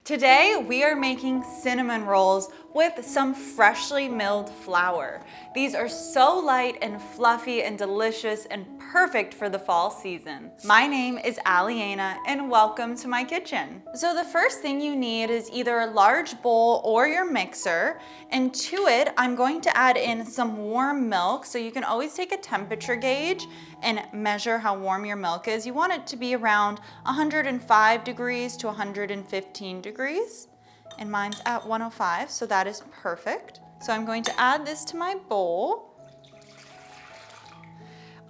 Today we are making cinnamon rolls with some freshly milled flour. These are so light and fluffy and delicious and perfect for the fall season. My name is Alyena and welcome to my kitchen. So the first thing you need is either a large bowl or your mixer, and to it I'm going to add in some warm milk. So you can always take a temperature gauge and measure how warm your milk is. You want it to be around 105 degrees to 115 degrees. And mine's at 105, so that is perfect. So I'm going to add this to my bowl.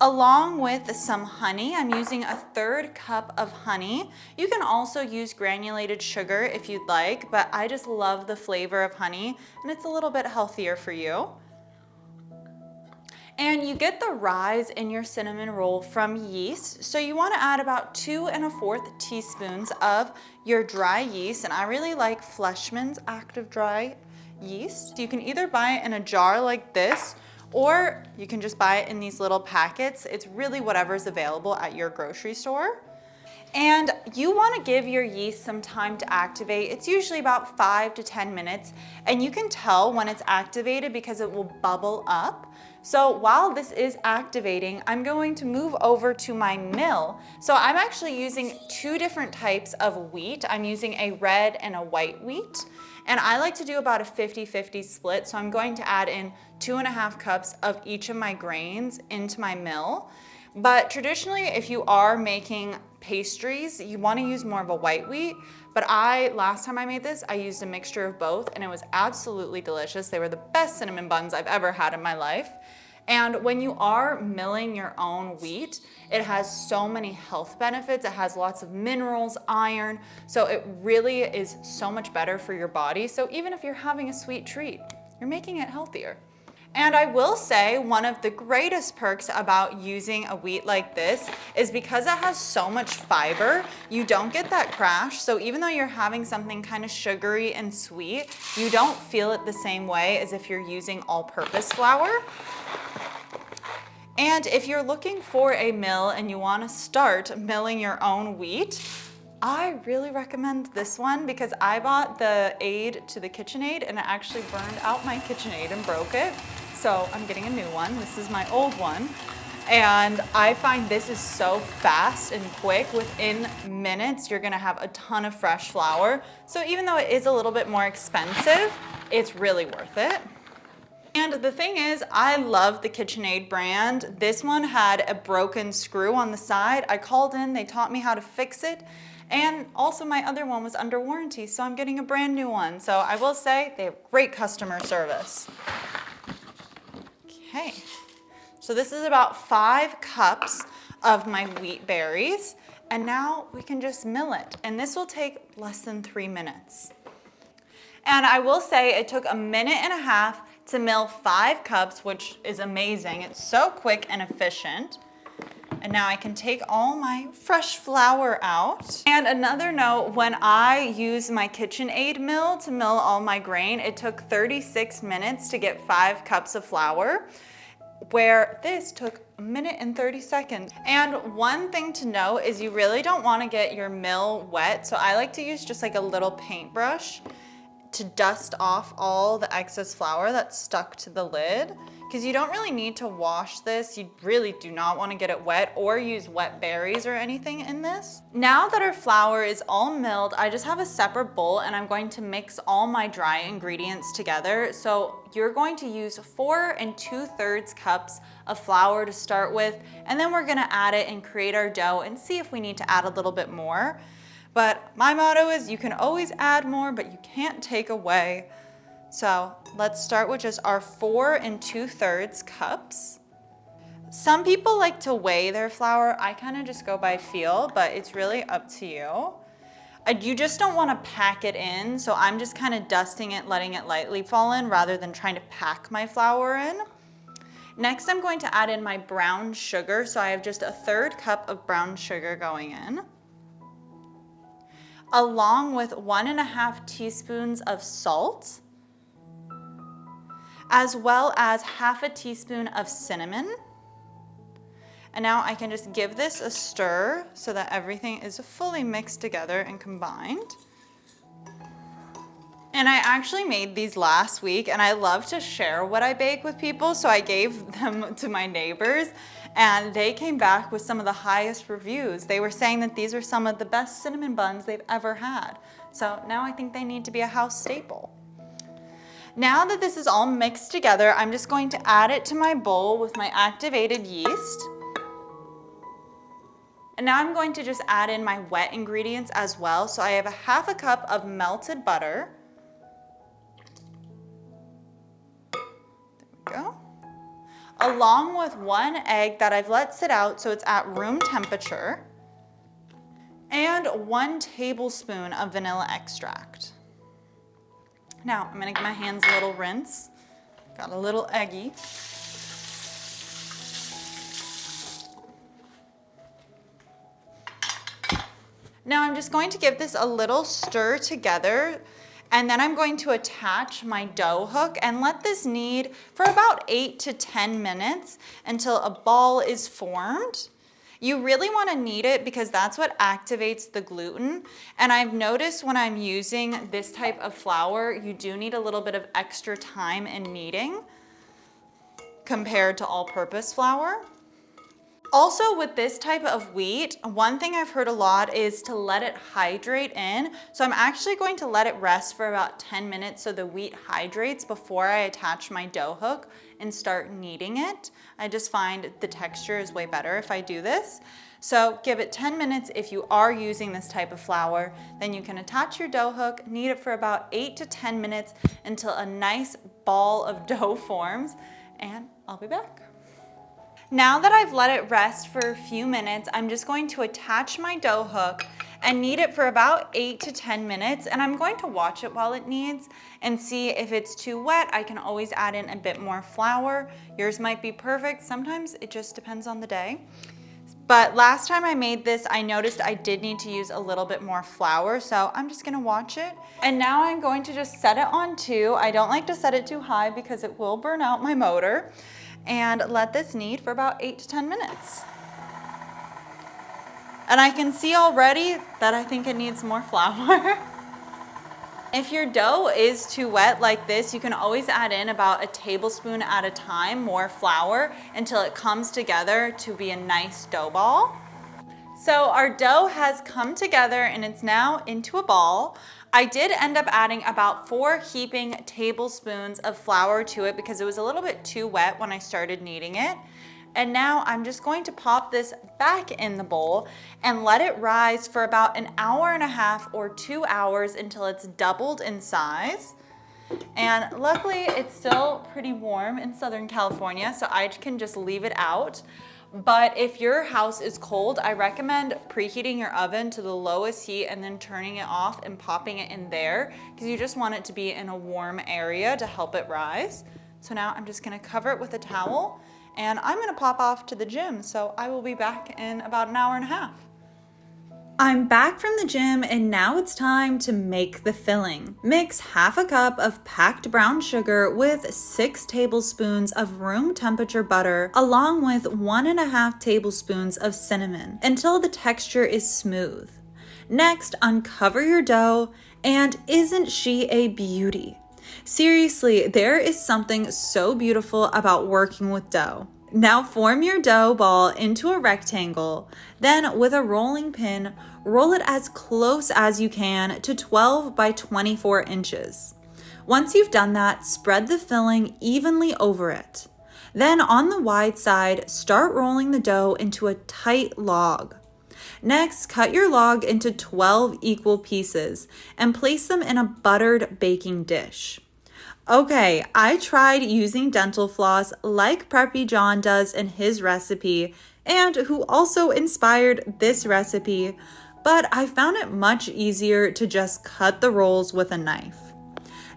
Along with some honey, I'm using a 1/3 cup of honey. You can also use granulated sugar if you'd like, but I just love the flavor of honey and it's a little bit healthier for you. And you get the rise in your cinnamon roll from yeast. So you want to add about 2 1/4 teaspoons of your dry yeast. And I really like Fleshman's active dry yeast. You can either buy it in a jar like this, or you can just buy it in these little packets. It's really whatever's available at your grocery store. And you want to give your yeast some time to activate. It's usually about 5 to 10 minutes, and you can tell when it's activated because it will bubble up. So while this is activating, I'm going to move over to my mill. So I'm actually using 2 different types of wheat. I'm using a red and a white wheat. And I like to do about a 50-50 split. So I'm going to add in 2 1/2 cups of each of my grains into my mill. But traditionally, if you are making pastries, you want to use more of a white wheat. But last time I made this, I used a mixture of both and it was absolutely delicious. They were the best cinnamon buns I've ever had in my life. And when you are milling your own wheat, it has so many health benefits. It has lots of minerals, iron, so it really is so much better for your body. So even if you're having a sweet treat, you're making it healthier. And I will say one of the greatest perks about using a wheat like this is because it has so much fiber, you don't get that crash. So even though you're having something kind of sugary and sweet, you don't feel it the same way as if you're using all-purpose flour. And if you're looking for a mill and you want to start milling your own wheat, I really recommend this one because I bought the aid to the KitchenAid and it actually burned out my KitchenAid and broke it. So I'm getting a new one. This is my old one. And I find this is so fast and quick. Within minutes, you're gonna have a ton of fresh flour. So even though it is a little bit more expensive, it's really worth it. And the thing is, I love the KitchenAid brand. This one had a broken screw on the side. I called in, they taught me how to fix it. And also my other one was under warranty, so I'm getting a brand new one. So I will say they have great customer service. Okay, so this is about 5 cups of my wheat berries. And now we can just mill it. And this will take less than 3 minutes. And I will say it took 1.5 minutes to mill 5 cups, which is amazing. It's so quick and efficient. And now I can take all my fresh flour out. And another note, when I use my KitchenAid mill to mill all my grain, it took 36 minutes to get 5 cups of flour, where this took 1 minute and 30 seconds. And one thing to note is you really don't want to get your mill wet. So I like to use just like a little paintbrush to dust off all the excess flour that's stuck to the lid, because you don't really need to wash this. You really do not want to get it wet or use wet berries or anything in this. Now that our flour is all milled, I just have a separate bowl and I'm going to mix all my dry ingredients together. So you're going to use 4 2/3 cups of flour to start with, and then we're going to add it and create our dough and see if we need to add a little bit more. But my motto is you can always add more, but you can't take away. So let's start with just our 4 2/3 cups. Some people like to weigh their flour. I kind of just go by feel, but it's really up to you. You just don't want to pack it in, so I'm just kind of dusting it, letting it lightly fall in rather than trying to pack my flour in. Next, I'm going to add in my brown sugar. So I have just a 1/3 cup of brown sugar going in, along with 1 1/2 teaspoons of salt, as well as 1/2 teaspoon of cinnamon. And now I can just give this a stir so that everything is fully mixed together and combined. And I actually made these last week, and I love to share what I bake with people, so I gave them to my neighbors, and they came back with some of the highest reviews. They were saying that these are some of the best cinnamon buns they've ever had. So now I think they need to be a house staple. Now that this is all mixed together, I'm just going to add it to my bowl with my activated yeast. And now I'm going to just add in my wet ingredients as well. So I have a half a cup of melted butter. There we go. Along with 1 egg that I've let sit out so it's at room temperature. And 1 tablespoon of vanilla extract. Now I'm gonna give my hands a little rinse. Got a little eggy. Now I'm just going to give this a little stir together, and then I'm going to attach my dough hook and let this knead for about 8 to 10 minutes until a ball is formed. You really want to knead it because that's what activates the gluten. And I've noticed when I'm using this type of flour, you do need a little bit of extra time in kneading compared to all-purpose flour. Also, with this type of wheat, one thing I've heard a lot is to let it hydrate in. So I'm actually going to let it rest for about 10 minutes so the wheat hydrates before I attach my dough hook and start kneading it. I just find the texture is way better if I do this. So give it 10 minutes if you are using this type of flour. Then you can attach your dough hook, knead it for about 8 to 10 minutes until a nice ball of dough forms, and I'll be back. Now that I've let it rest for a few minutes, I'm just going to attach my dough hook and knead it for about 8 to 10 minutes, and I'm going to watch it while it kneads and see if it's too wet. I can always add in a bit more flour. Yours might be perfect. Sometimes it just depends on the day. But last time I made this, I noticed I did need to use a little bit more flour, so I'm just gonna watch it. And now I'm going to just set it on 2. I don't like to set it too high because it will burn out my motor. And let this knead for about 8 to 10 minutes. And I can see already that I think it needs more flour. If your dough is too wet like this, you can always add in about a tablespoon at a time more flour until it comes together to be a nice dough ball. So our dough has come together and it's now into a ball. I did end up adding about 4 heaping tablespoons of flour to it because it was a little bit too wet when I started kneading it. And now I'm just going to pop this back in the bowl and let it rise for about an hour and a half or 2 hours until it's doubled in size. And luckily it's still pretty warm in Southern California, so I can just leave it out. But if your house is cold, I recommend preheating your oven to the lowest heat and then turning it off and popping it in there because you just want it to be in a warm area to help it rise. So now I'm just gonna cover it with a towel and I'm gonna pop off to the gym, so I will be back in about an hour and a half. I'm back from the gym and now it's time to make the filling. Mix half a cup of packed brown sugar with 6 tablespoons of room temperature butter along with 1.5 tablespoons of cinnamon until the texture is smooth. Next, uncover your dough, and isn't she a beauty? Seriously, there is something so beautiful about working with dough. Now form your dough ball into a rectangle, then with a rolling pin, roll it as close as you can to 12 by 24 inches. Once you've done that, spread the filling evenly over it. Then on the wide side, start rolling the dough into a tight log. Next, cut your log into 12 equal pieces and place them in a buttered baking dish. Okay, I tried using dental floss like Preppy John does in his recipe and who also inspired this recipe, but I found it much easier to just cut the rolls with a knife.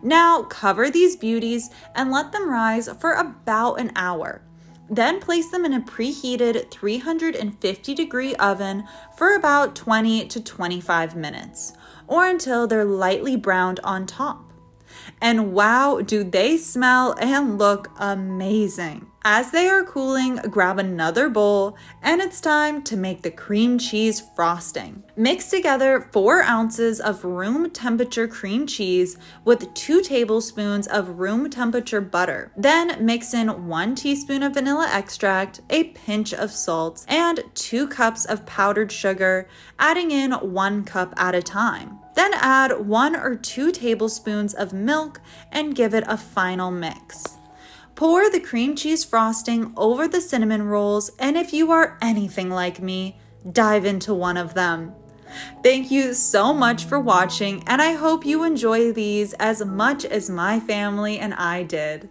Now cover these beauties and let them rise for about an hour. Then place them in a preheated 350-degree oven for about 20 to 25 minutes, or until they're lightly browned on top. And wow, do they smell and look amazing. As they are cooling, grab another bowl, and it's time to make the cream cheese frosting. Mix together 4 ounces of room temperature cream cheese with 2 tablespoons of room temperature butter. Then mix in 1 teaspoon of vanilla extract, a pinch of salt, and 2 cups of powdered sugar, adding in 1 cup at a time. Then add 1 or 2 tablespoons of milk and give it a final mix. Pour the cream cheese frosting over the cinnamon rolls, and if you are anything like me, dive into one of them. Thank you so much for watching, and I hope you enjoy these as much as my family and I did.